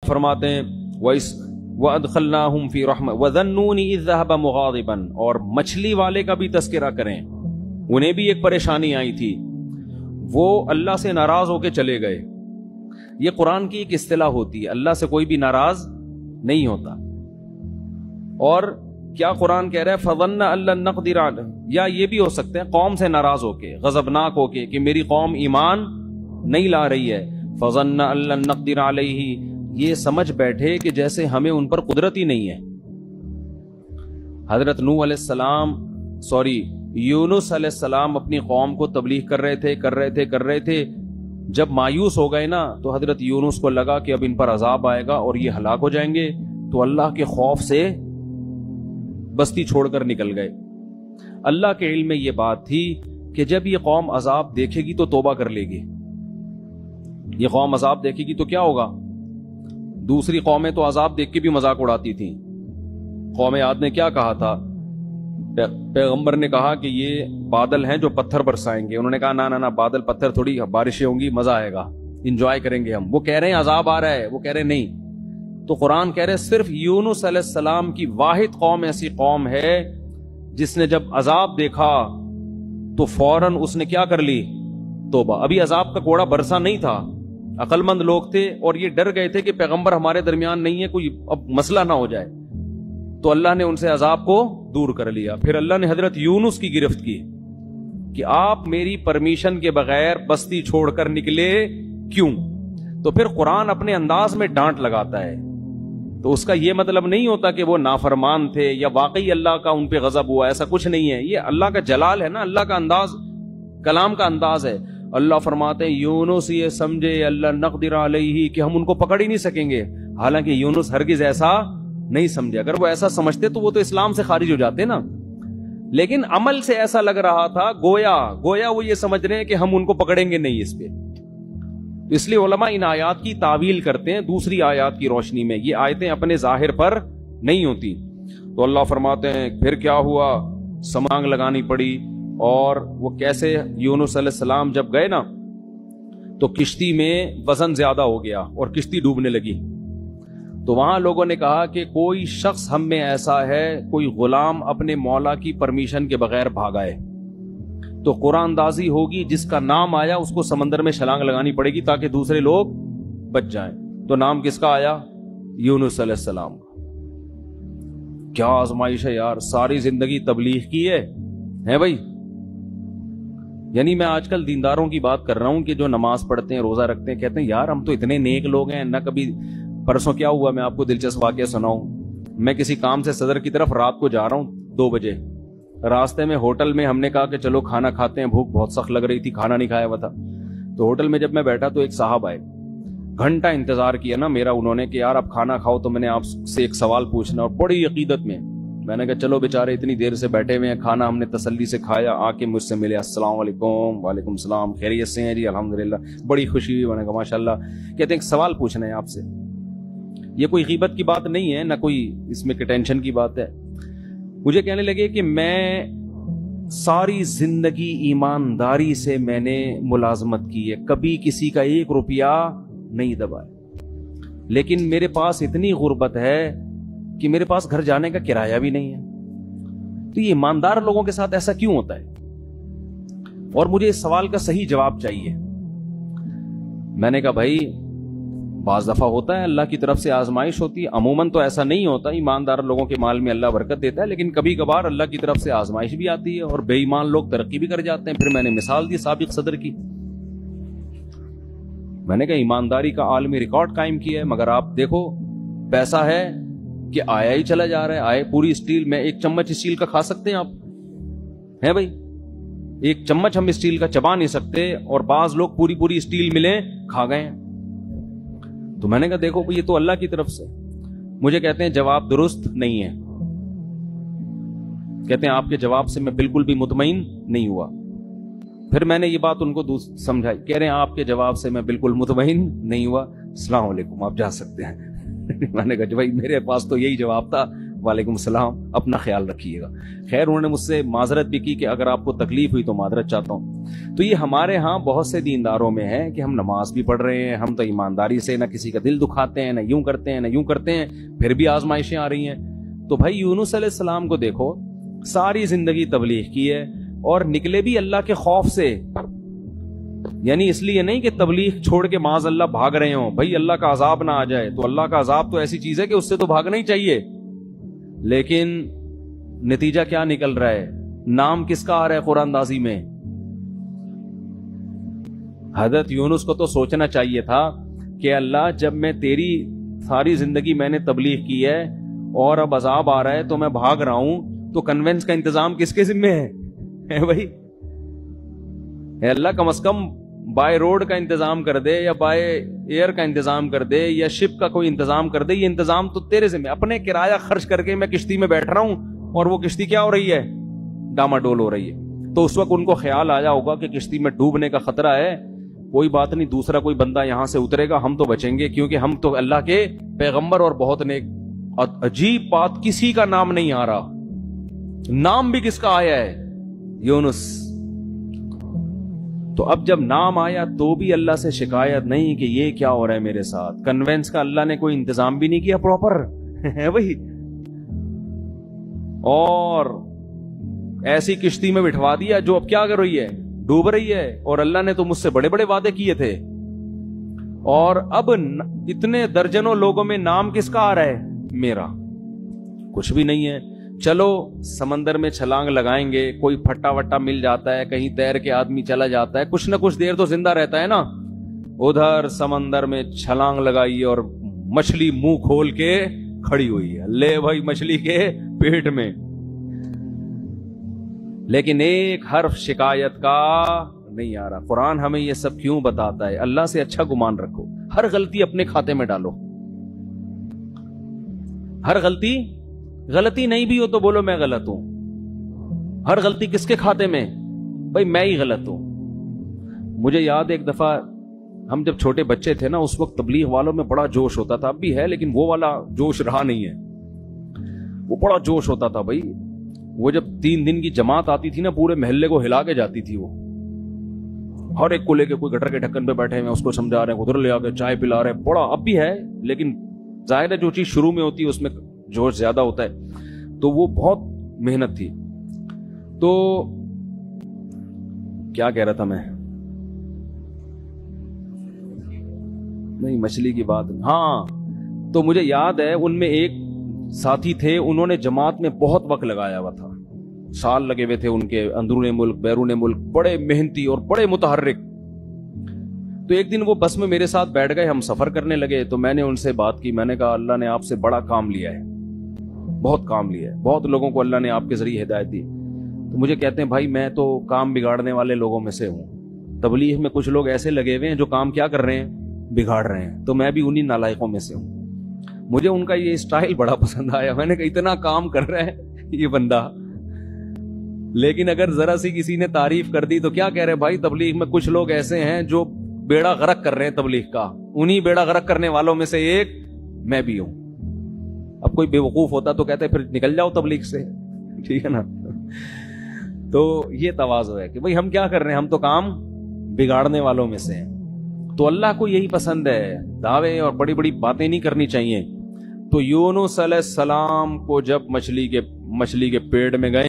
فرماتے ہیں وَأَدْخَلْنَاهُمْ فِي رَحْمَةٍ وَظَنُّونِ إِذْ ذَهَبَ مُغَاضِبًا، اور مچھلی والے کا بھی تذکرہ کریں، انہیں بھی ایک پریشانی آئی تھی، وہ اللہ سے ناراض ہو کے چلے گئے۔ یہ قرآن کی ایک اصطلاح ہوتی ہے، اللہ سے کوئی بھی ناراض نہیں ہوتا۔ اور کیا قرآن کہہ رہا ہے فَظَنَّ أَن لَّن نَّقْدِرَ عَلَيْهِ، یا یہ بھی ہو سکتا ہے قوم سے ناراض ہو کے، غضبناک ہو کے کہ میری قوم ایمان نہیں لا رہی ہے۔ فَظَنَّ أَن لَّن نَّقْدِرَ عَلَيْهِ، یہ سمجھ بیٹھے کہ جیسے ہمیں ان پر قدرت ہی نہیں ہے۔ حضرت نوح علیہ السلام یونس علیہ السلام اپنی قوم کو تبلیغ کر رہے تھے، جب مایوس ہو گئے نا تو حضرت یونس کو لگا کہ اب ان پر عذاب آئے گا اور یہ ہلاک ہو جائیں گے، تو اللہ کے خوف سے بستی چھوڑ کر نکل گئے۔ اللہ کے علم میں یہ بات تھی کہ جب یہ قوم عذاب دیکھے گی تو توبہ کر لے گی، یہ قوم عذاب دیکھے گی تو کیا ہوگا؟ دوسری قومیں تو عذاب دیکھ کے بھی مذاق اڑاتی تھیں۔ قوم عاد نے کیا کہا تھا؟ پیغمبر نے کہا کہ یہ بادل ہیں جو پتھر برسائیں گے، انہوں نے کہا نہ بادل پتھر تھوڑی، بارشیں ہوں گی، مزہ آئے گا، انجوائے کریں گے ہم۔ وہ کہہ رہے ہیں عذاب آ رہا ہے، وہ کہہ رہے نہیں۔ تو قرآن کہہ رہے صرف یونس علیہ السلام کی واحد قوم ایسی قوم ہے جس نے جب عذاب دیکھا تو فوراً اس نے کیا کر لی؟ توبہ۔ ابھی عذاب کا کوڑا برسا نہیں تھا، عقل مند لوگ تھے اور یہ ڈر گئے تھے کہ پیغمبر ہمارے درمیان نہیں ہے، کوئی اب مسئلہ نہ ہو جائے، تو اللہ نے ان سے عذاب کو دور کر لیا۔ پھر اللہ نے حضرت یونس کی گرفت کی کہ آپ میری پرمیشن کے بغیر بستی چھوڑ کر نکلے کیوں؟ تو پھر قرآن اپنے انداز میں ڈانٹ لگاتا ہے، تو اس کا یہ مطلب نہیں ہوتا کہ وہ نافرمان تھے یا واقعی اللہ کا ان پہ غضب ہوا، ایسا کچھ نہیں ہے۔ یہ اللہ کا جلال ہے نا، اللہ کا انداز، کلام کا انداز ہے۔ اللہ فرماتے ہیں یونس یہ سمجھے اللہ نقدر علیہ کہ ہم ان کو پکڑ ہی نہیں سکیں گے، حالانکہ یونس ہرگز ایسا نہیں سمجھے۔ اگر وہ ایسا سمجھتے تو وہ تو اسلام سے خارج ہو جاتے نا، لیکن عمل سے ایسا لگ رہا تھا گویا وہ یہ سمجھ رہے ہیں کہ ہم ان کو پکڑیں گے نہیں اس پہ۔ اس لیے علماء ان آیات کی تعویل کرتے ہیں دوسری آیات کی روشنی میں، یہ آیتیں اپنے ظاہر پر نہیں ہوتی۔ تو اللہ فرماتے ہیں پھر کیا ہوا؟ سمانگ لگانی پڑی، اور وہ کیسے؟ یونس علیہ السلام جب گئے نا تو کشتی میں وزن زیادہ ہو گیا اور کشتی ڈوبنے لگی، تو وہاں لوگوں نے کہا کہ کوئی شخص ہم میں ایسا ہے، کوئی غلام اپنے مولا کی پرمیشن کے بغیر بھاگائے تو قرآن اندازی ہوگی، جس کا نام آیا اس کو سمندر میں چھلانگ لگانی پڑے گی تاکہ دوسرے لوگ بچ جائیں۔ تو نام کس کا آیا؟ یونس علیہ السلام کا۔ کیا آزمائش ہے یار، ساری زندگی تبلیغ کی ہے بھائی۔ یعنی میں آج کل دینداروں کی بات کر رہا ہوں کہ جو نماز پڑھتے ہیں، روزہ رکھتے ہیں، کہتے ہیں یار ہم تو اتنے نیک لوگ ہیں نہ۔ کبھی پرسوں کیا ہوا، میں آپ کو دلچسپ واقعہ سناؤں۔ میں کسی کام سے صدر کی طرف رات کو جا رہا ہوں 2 بجے، راستے میں ہوٹل میں ہم نے کہا کہ چلو کھانا کھاتے ہیں، بھوک بہت سخت لگ رہی تھی، کھانا نہیں کھایا ہوا تھا۔ تو ہوٹل میں جب میں بیٹھا تو ایک صاحب آئے، گھنٹہ انتظار کیا نا میرا انہوں نے کہ یار آپ کھانا کھاؤ تو میں نے آپ سے ایک سوال پوچھنا، اور بڑی عقیدت میں نے کہا چلو بیچارے اتنی دیر سے بیٹھے ہوئے ہیں، کھانا ہم نے تسلی سے کھایا، آ کے مجھ سے ملے، السلام علیکم۔ وعلیکم السلام، خیریت سے ہیں جی؟ الحمدللہ۔ بڑی خوشی ہوئی، میں نے کہا ماشاءاللہ۔ کہتے ہیں ایک سوال پوچھنا ہے آپ سے۔ یہ کوئی غیبت کی بات نہیں ہے، نہ کوئی اس میں ٹینشن کی بات ہے۔ مجھے کہنے لگے کہ میں ساری زندگی ایمانداری سے میں نے ملازمت کی ہے، کبھی کسی کا 1 روپیہ نہیں دبایا، لیکن میرے پاس اتنی غربت ہے کہ میرے پاس گھر جانے کا کرایہ بھی نہیں ہے۔ تو یہ ایماندار لوگوں کے ساتھ ایسا کیوں ہوتا ہے؟ اور مجھے اس سوال کا صحیح جواب چاہیے۔ میں نے کہا بھائی بعض دفعہ ہوتا ہے، اللہ کی طرف سے آزمائش ہوتی ہے، عموماً تو ایسا نہیں ہوتا، ایماندار لوگوں کے مال میں اللہ برکت دیتا ہے، لیکن کبھی کبھار اللہ کی طرف سے آزمائش بھی آتی ہے اور بے ایمان لوگ ترقی بھی کر جاتے ہیں۔ پھر میں نے مثال دی سابق صدر کی، میں نے کہا ایمانداری کا عالمی ریکارڈ قائم کیا ہے، مگر آپ دیکھو پیسہ ہے کہ آیا ہی چلا جا رہا ہے۔ آئے پوری اسٹیل میں 1 چمچ اسٹیل کا کھا سکتے ہیں آپ؟ ہیں بھائی، 1 چمچ ہم اسٹیل کا چبا نہیں سکتے، اور بعض لوگ پوری اسٹیل ملیں کھا گئے ہیں۔ تو میں نے کہا دیکھو یہ تو اللہ کی طرف سے۔ مجھے کہتے ہیں جواب درست نہیں ہے، کہتے ہیں آپ کے جواب سے میں بالکل بھی مطمئن نہیں ہوا۔ پھر میں نے یہ بات ان کو سمجھائی، کہہ رہے ہیں آپ کے جواب سے میں بالکل مطمئن نہیں ہوا، السلام علیکم، آپ جا سکتے ہیں۔ میں نے کہا بھائی میرے پاس تو یہی جواب تھا، وعلیکم السلام، اپنا خیال رکھیے گا۔ خیر انہوں نے مجھ سے معذرت بھی کی کہ اگر آپ کو تکلیف ہوئی تو معذرت چاہتا ہوں۔ تو یہ ہمارے ہاں بہت سے دینداروں میں ہے کہ ہم نماز بھی پڑھ رہے ہیں، ہم تو ایمانداری سے نہ کسی کا دل دکھاتے ہیں، نہ یوں کرتے ہیں نہ یوں کرتے ہیں، پھر بھی آزمائشیں آ رہی ہیں۔ تو بھائی یونس علیہ السلام کو دیکھو، ساری زندگی تبلیغ کی ہے اور نکلے بھی اللہ کے خوف سے، یعنی اس لیے نہیں کہ تبلیغ چھوڑ کے معاذ اللہ بھاگ رہے ہوں، بھائی اللہ کا عذاب نہ آ جائے، تو اللہ کا عذاب تو ایسی چیز ہے کہ اس سے تو بھاگنا ہی چاہیے، لیکن نتیجہ کیا نکل رہا ہے؟ نام کس کا آ رہا ہے قرآن اندازی میں؟ حضرت یونس کو تو سوچنا چاہیے تھا کہ اللہ جب میں تیری ساری زندگی میں نے تبلیغ کی ہے اور اب عذاب آ رہا ہے تو میں بھاگ رہا ہوں، تو کنوینس کا انتظام کس کے ذمہ ہے بھائی؟ اے اللہ کم از کم بائی روڈ کا انتظام کر دے، یا بائی ایئر کا انتظام کر دے، یا شپ کا کوئی انتظام کر دے۔ یہ انتظام تو تیرے ذمہ، اپنے کرایہ خرچ کر کے میں کشتی میں بیٹھ رہا ہوں اور وہ کشتی کیا ہو رہی ہے؟ ڈاماڈول ہو رہی ہے۔ تو اس وقت ان کو خیال آیا ہوگا کہ کشتی میں ڈوبنے کا خطرہ ہے، کوئی بات نہیں، دوسرا کوئی بندہ یہاں سے اترے گا، ہم تو بچیں گے، کیونکہ ہم تو اللہ کے پیغمبر اور بہت نیک۔ عجیب بات، کسی کا نام نہیں آ رہا، نام بھی کس کا آیا ہے؟ یونس۔ تو اب جب نام آیا تو بھی اللہ سے شکایت نہیں کہ یہ کیا ہو رہا ہے میرے ساتھ، کنوینس کا اللہ نے کوئی انتظام بھی نہیں کیا پراپر ہے بھائی، اور ایسی کشتی میں بٹھوا دیا جو اب کیا کر رہی ہے؟ ڈوب رہی ہے، اور اللہ نے تو مجھ سے بڑے بڑے وعدے کیے تھے، اور اب اتنے درجنوں لوگوں میں نام کس کا آ رہا ہے؟ میرا۔ کچھ بھی نہیں ہے، چلو سمندر میں چھلانگ لگائیں گے، کوئی پھٹا وٹا مل جاتا ہے، کہیں تیر کے آدمی چلا جاتا ہے، کچھ نہ کچھ دیر تو زندہ رہتا ہے نا۔ ادھر سمندر میں چھلانگ لگائی اور مچھلی منہ کھول کے کھڑی ہوئی ہے، لے بھائی مچھلی کے پیٹ میں، لیکن ایک حرف شکایت کا نہیں آ رہا۔ قرآن ہمیں یہ سب کیوں بتاتا ہے؟ اللہ سے اچھا گمان رکھو، ہر غلطی اپنے کھاتے میں ڈالو، ہر غلطی نہیں بھی ہو تو بولو میں غلط ہوں۔ ہر غلطی کس کے کھاتے میں؟ بھائی میں ہی غلط ہوں۔ مجھے یاد ایک دفعہ ہم جب چھوٹے بچے تھے نا، اس وقت تبلیغ والوں میں بڑا جوش ہوتا تھا، اب بھی ہے لیکن وہ والا جوش رہا نہیں ہے، وہ بڑا جوش ہوتا تھا بھائی۔ وہ جب 3 دن کی جماعت آتی تھی نا، پورے محلے کو ہلا کے جاتی تھی، وہ ہر ایک کو لے کے، کوئی گٹر کے ڈھکن پہ بیٹھے ہیں اس کو سمجھا رہے ہیں، ادھر لے آ کے چائے پلا رہے ہیں، بڑا اب بھی ہے لیکن ظاہر ہے جو چیز شروع میں ہوتی ہے اس میں جوش زیادہ ہوتا ہے، تو وہ بہت محنت تھی۔ تو کیا کہہ رہا تھا میں؟ نہیں، مچھلی کی بات، ہاں۔ تو مجھے یاد ہے ان میں ایک ساتھی تھے، انہوں نے جماعت میں بہت وقت لگایا ہوا تھا، سال لگے ہوئے تھے ان کے، اندرون ملک بیرون ملک، بڑے محنتی اور بڑے متحرک۔ تو ایک دن وہ بس میں میرے ساتھ بیٹھ گئے، ہم سفر کرنے لگے، تو میں نے ان سے بات کی، میں نے کہا اللہ نے آپ سے بڑا کام لیا ہے، بہت کام لیا ہے، بہت لوگوں کو اللہ نے آپ کے ذریعے ہدایت دی۔ تو مجھے کہتے ہیں بھائی میں تو کام بگاڑنے والے لوگوں میں سے ہوں، تبلیغ میں کچھ لوگ ایسے لگے ہوئے ہیں جو کام کیا کر رہے ہیں؟ بگاڑ رہے ہیں، تو میں بھی انہی نالائقوں میں سے ہوں۔ مجھے ان کا یہ سٹائل بڑا پسند آیا، میں نے کہا اتنا کام کر رہا ہے یہ بندہ، لیکن اگر ذرا سی کسی نے تعریف کر دی تو کیا کہہ رہے بھائی تبلیغ میں کچھ لوگ ایسے ہیں جو بیڑا غرق کر رہے ہیں تبلیغ کا، انہی بیڑا غرق کرنے والوں میں سے ایک میں بھی ہوں۔ اب کوئی بے وقوف ہوتا تو کہتے پھر نکل جاؤ تبلیغ سے، ٹھیک ہے نا؟ تو یہ تواضع ہے کہ بھئی ہم کیا کر رہے ہیں، ہم تو کام بگاڑنے والوں میں سے ہیں۔ تو اللہ کو یہی پسند ہے، دعوے اور بڑی بڑی باتیں نہیں کرنی چاہیے۔ تو یونس علیہ السلام کو جب مچھلی کے پیٹ میں گئے